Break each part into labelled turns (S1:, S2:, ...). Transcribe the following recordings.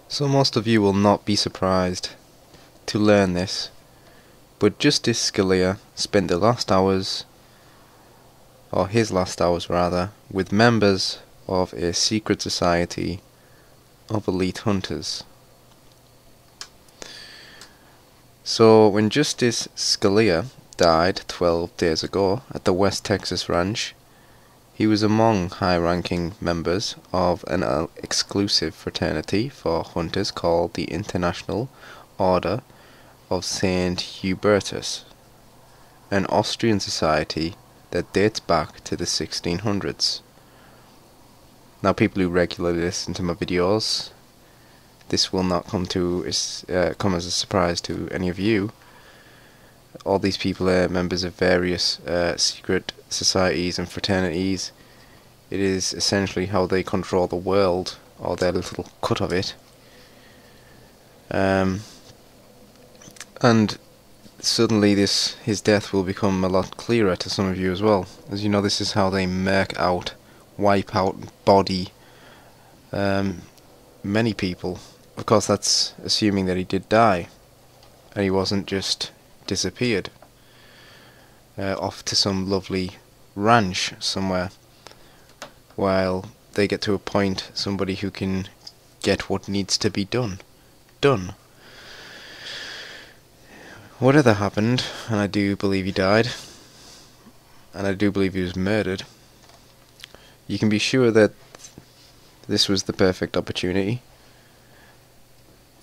S1: So most of you will not be surprised to learn this, but Justice Scalia spent the last hours, or his last hours rather, with members of a secret society of elite hunters. So when Justice Scalia died 12 days ago at the West Texas ranch, he was among high-ranking members of an exclusive fraternity for hunters called the International Order of St. Hubertus, an Austrian society that dates back to the 1600s. Now, people who regularly listen to my videos, this will not come as a surprise to any of you. All these people are members of various secret societies and fraternities. It is essentially how they control the world, or their little cut of it. And suddenly his death will become a lot clearer to some of you as well. As you know, this is how they wipe out, body many people. Of course, that's assuming that he did die, and he wasn't just disappeared off to some lovely ranch somewhere, while they get to appoint somebody who can get what needs to be done. Whatever happened, and I do believe he died, and I do believe he was murdered, you can be sure that this was the perfect opportunity.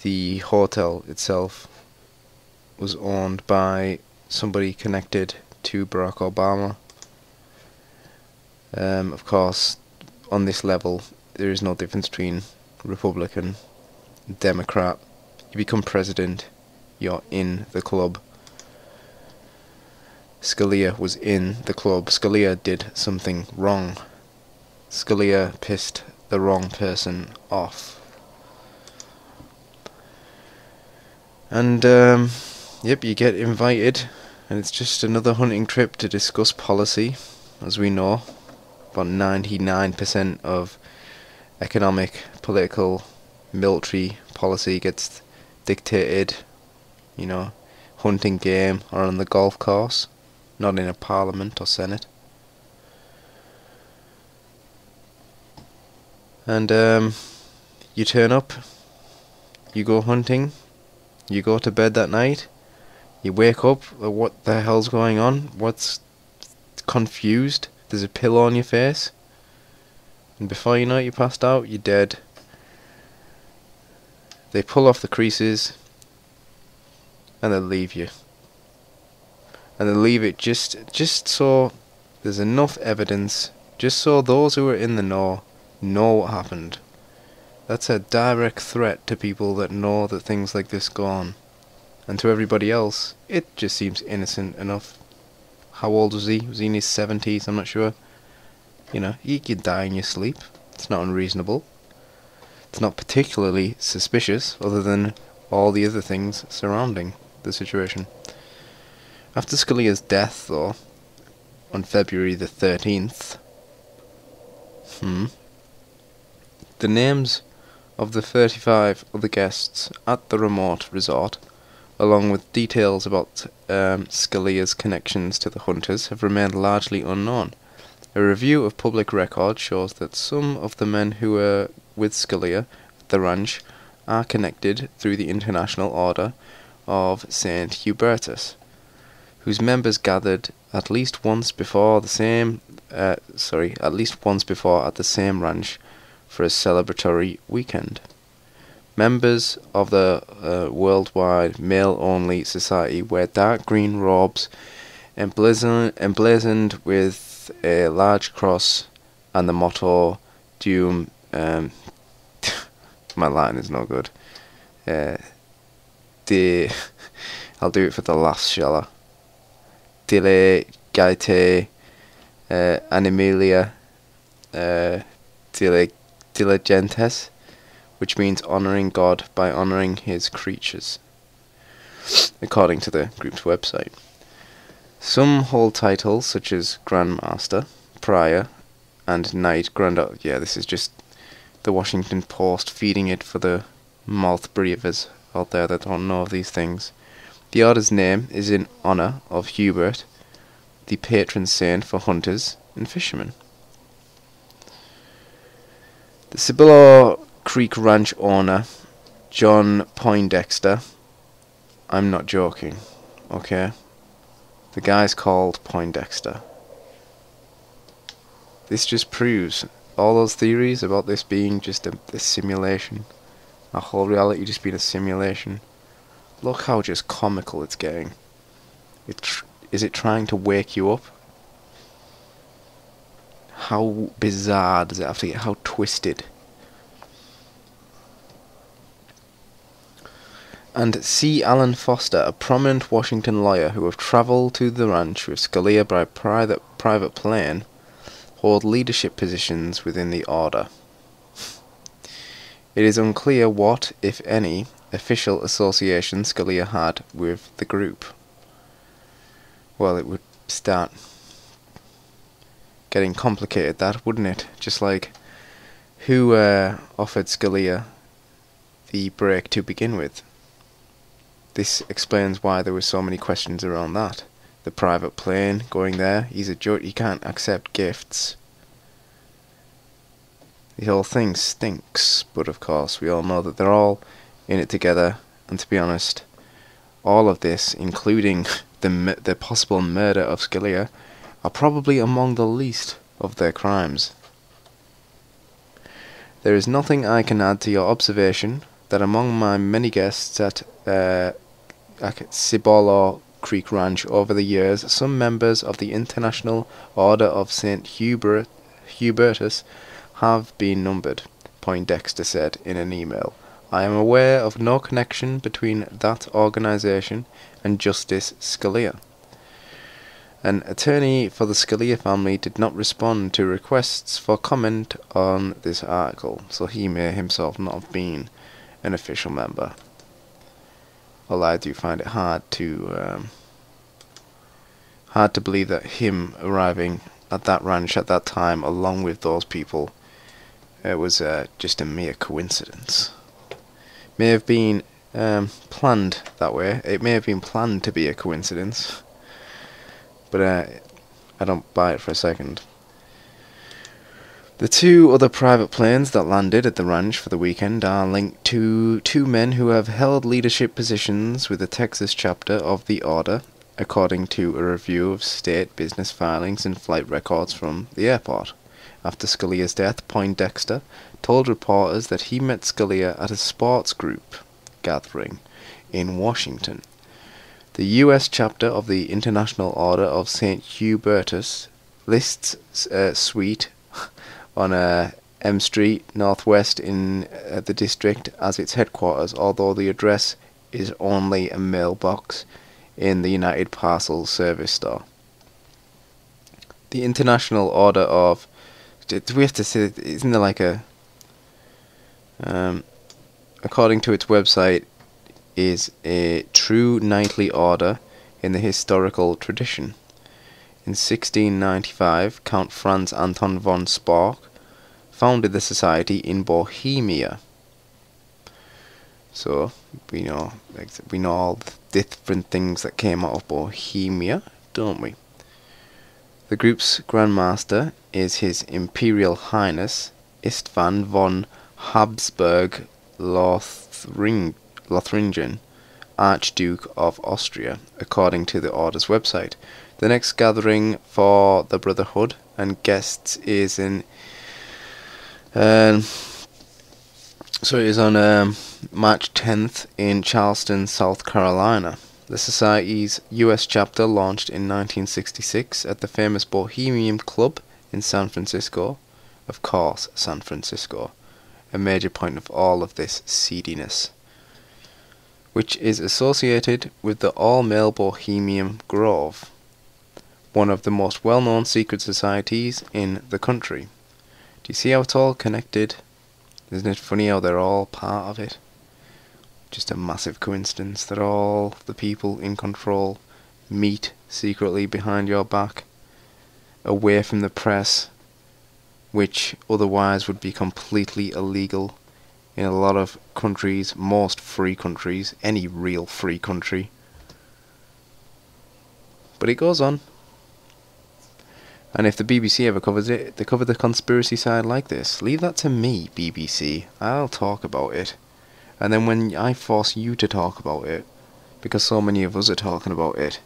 S1: The hotel itself was owned by somebody connected to Barack Obama. Of course, on this level, there is no difference between Republican, Democrat. You become president, you're in the club. Scalia was in the club. Scalia did something wrong. Scalia pissed the wrong person off. And, yep, you get invited, and it's just another hunting trip to discuss policy. As we know, about 99% of economic, political, military policy gets dictated, hunting game or on the golf course, not in a parliament or senate. And you turn up, you go hunting, you go to bed that night, you wake up, what the hell's going on? What's confused? There's a pillow on your face, and before you know it, you passed out, you're dead. They pull off the creases, and they leave you. And they leave it just so there's enough evidence, just so those who are in the know what happened. That's a direct threat to people that know that things like this go on. And to everybody else, it just seems innocent enough. How old was he? Was he in his 70s? I'm not sure. You could die in your sleep. It's not unreasonable. It's not particularly suspicious, other than all the other things surrounding the situation. After Scalia's death, though, on February the 13th, the names of the 35 other guests at the remote resort, along with details about Scalia's connections to the hunters, have remained largely unknown. A review of public record shows that some of the men who were with Scalia at the ranch are connected through the International Order of St. Hubertus, whose members gathered at least once before at the same ranch for a celebratory weekend. Members of the worldwide male-only society wear dark green robes emblazoned with a large cross and the motto "Deum." My line is no good. I'll do it for the last, shall I? Dile Gaite Animalia Diligentes, which means honouring God by honouring his creatures, according to the group's website. Some hold titles such as Grand Master, Prior, and Knight Grand. Yeah, this is just the Washington Post feeding it for the mouth breathers out there that don't know of these things. The order's name is in honour of Hubert, the patron saint for hunters and fishermen. The Cibolo Creek Ranch owner, John Poindexter, I'm not joking, okay? The guy's called Poindexter. This just proves all those theories about this being just a simulation, a whole reality just being a simulation. Look how just comical it's getting. Is it trying to wake you up? How bizarre does it have to get? How twisted? And C. Alan Foster, a prominent Washington lawyer who have travelled to the ranch with Scalia by private plane, hold leadership positions within the order. It is unclear what, if any, official association Scalia had with the group. Well, it would start getting complicated, that, wouldn't it? Just like, who offered Scalia the break to begin with? This explains why there were so many questions around that. The private plane, going there, he's a judge, he can't accept gifts. The whole thing stinks, but of course we all know that they're all in it together, and to be honest, all of this, including the possible murder of Scalia, are probably among the least of their crimes. There is nothing I can add to your observation that among my many guests at Cibolo Creek Ranch over the years, some members of the International Order of St. Hubertus have been numbered, Poindexter said in an email. I am aware of no connection between that organisation and Justice Scalia. An attorney for the Scalia family did not respond to requests for comment on this article, so he may himself not have been an official member. Although I do find it hard to believe that him arriving at that ranch at that time, along with those people, it was just a mere coincidence. May have been planned that way. It may have been planned to be a coincidence, but I don't buy it for a second. The two other private planes that landed at the ranch for the weekend are linked to two men who have held leadership positions with the Texas chapter of the Order, according to a review of state business filings and flight records from the airport. After Scalia's death, Poindexter told reporters that he met Scalia at a sports group gathering in Washington. The U.S. chapter of the International Order of St. Hubertus lists a suite on M Street Northwest in the district as its headquarters, although the address is only a mailbox in the United Parcel Service store. The International Order of... Do we have to say... Isn't there like a... according to its website, is a true knightly order in the historical tradition. In 1695, Count Franz Anton von Spork founded the society in Bohemia. So we know all the different things that came out of Bohemia, don't we? The group's Grandmaster is His Imperial Highness Istvan von Habsburg Lothringen, Archduke of Austria, according to the Order's website. The next gathering for the Brotherhood and guests is in... So it is on March 10th in Charleston, South Carolina. The Society's U.S. chapter launched in 1966 at the famous Bohemian Club in San Francisco. Of course, San Francisco, a major point of all of this seediness, which is associated with the all-male Bohemian Grove, one of the most well-known secret societies in the country. Do you see how it's all connected? Isn't it funny how they're all part of it? Just a massive coincidence that all the people in control meet secretly behind your back, away from the press, which otherwise would be completely illegal in a lot of countries, most free countries, any real free country. But it goes on. And if the BBC ever covers it, they cover the conspiracy side like this. Leave that to me, BBC. I'll talk about it. And then when I force you to talk about it, because so many of us are talking about it,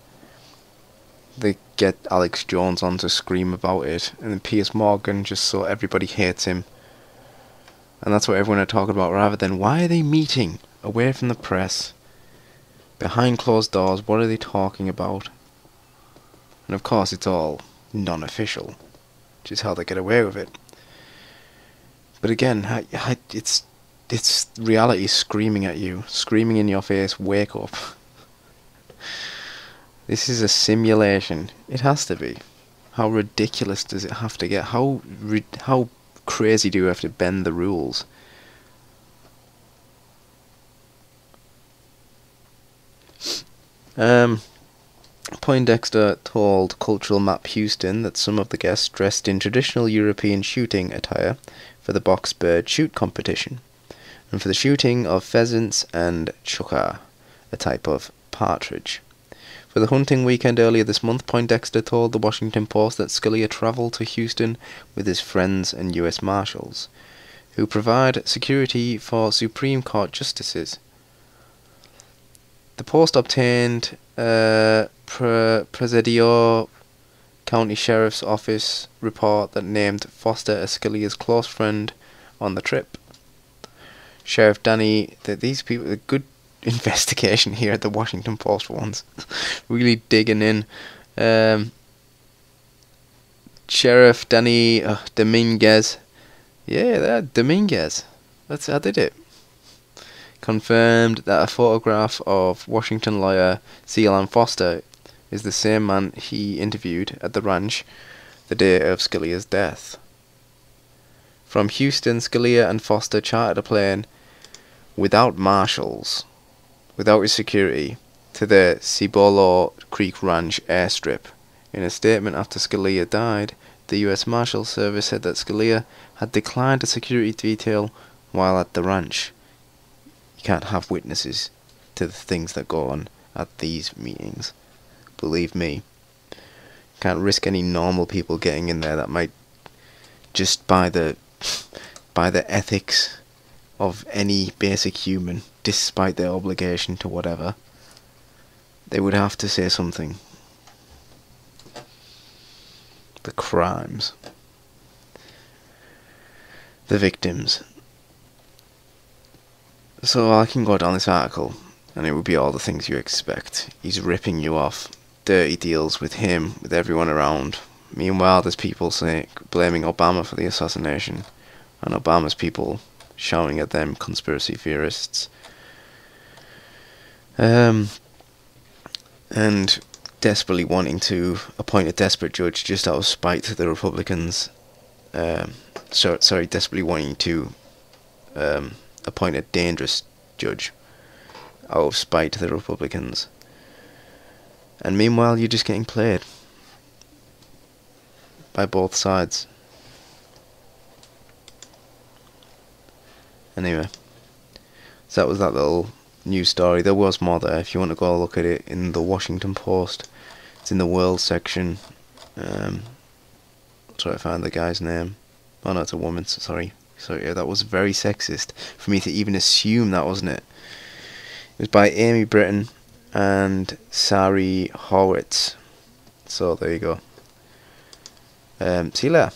S1: they get Alex Jones on to scream about it, and then Piers Morgan, just so everybody hates him. And that's what everyone are talking about, rather than why are they meeting away from the press, behind closed doors, what are they talking about? And of course it's all non-official, which is how they get away with it. But again, it's reality screaming at you, screaming in your face, wake up. This is a simulation. It has to be. How ridiculous does it have to get? How crazy do you have to bend the rules? Poindexter told Cultural Map Houston that some of the guests dressed in traditional European shooting attire for the box bird shoot competition, and for the shooting of pheasants and chukar, a type of partridge. For the hunting weekend earlier this month, Poindexter told the Washington Post that Scalia travelled to Houston with his friends and U.S. Marshals, who provide security for Supreme Court justices. The Post obtained Presidio County Sheriff's Office report that named Foster as Scalia's close friend on the trip. Sheriff Danny, these people, a good investigation here at the Washington Post for once, really digging in. Sheriff Danny Dominguez, Dominguez, I did it. Confirmed that a photograph of Washington lawyer C. Alan Foster is the same man he interviewed at the ranch the day of Scalia's death. From Houston, Scalia and Foster chartered a plane without marshals, without his security, to the Cibolo Creek Ranch airstrip. In a statement after Scalia died, the U.S. Marshal Service said that Scalia had declined a security detail while at the ranch. You can't have witnesses to the things that go on at these meetings. Believe me. Can't risk any normal people getting in there that might, just by the ethics of any basic human, despite their obligation to whatever, they would have to say something. The crimes. The victims. So I can go down this article, and it would be all the things you expect. He's ripping you off. Dirty deals with him, with everyone around. Meanwhile, there's people blaming Obama for the assassination, and Obama's people shouting at them, conspiracy theorists. And desperately wanting to appoint a desperate judge just out of spite to the Republicans. Desperately wanting to appoint a dangerous judge out of spite to the Republicans. And meanwhile, you're just getting played by both sides. Anyway, so that was that little news story. There was more there if you want to go look at it in the Washington Post. It's in the World section. Try to find the guy's name. Oh no, it's a woman, sorry. Sorry, that was very sexist for me to even assume that, wasn't it? It was by Amy Britton and Sari Horwitz. So there you go. See you later.